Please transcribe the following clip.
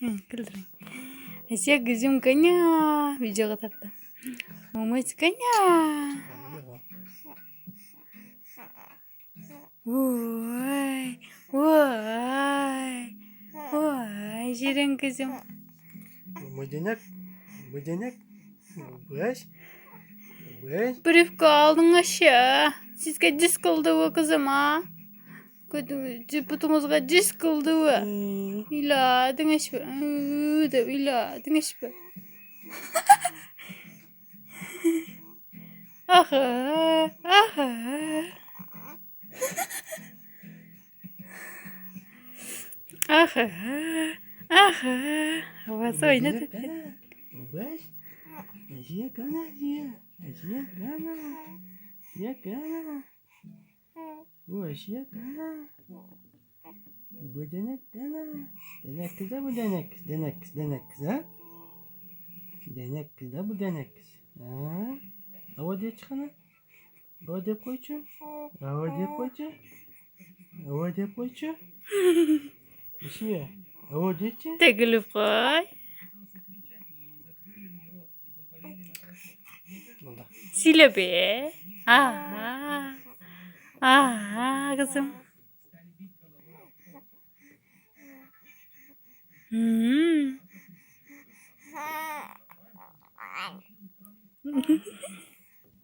Kıldırın. Aşağı kızım kanya. Video katardı. Mamas kanya. Vay. Vay. Vay. Şirin kızım. Bacanak. Bacanak. Baş. Baş. Briefka aldın aşağı. Sizge cis kıldı bu kızım ha. Putumuzga cis kıldı bu. İla dinleş be. İla dinleş be. Aha. Aha. Aha. Aha. Havası oynadı. Baş. Aşağı kana aşağı. Aşağı kana. Aşağı kana. Bu aşağı kana. Bacanak kana. Denek kız da bu denek kız. Denek kız. Denek kız ha. Denek kız da bu denek kız. Ha. Hava diye çıkana. Hava diye koycu. Hava diye koycu. Hava diye koycu. Bir şey. Hava diye çık. Teklif koy. Bunda. Sile be. Aha. Aha kızım.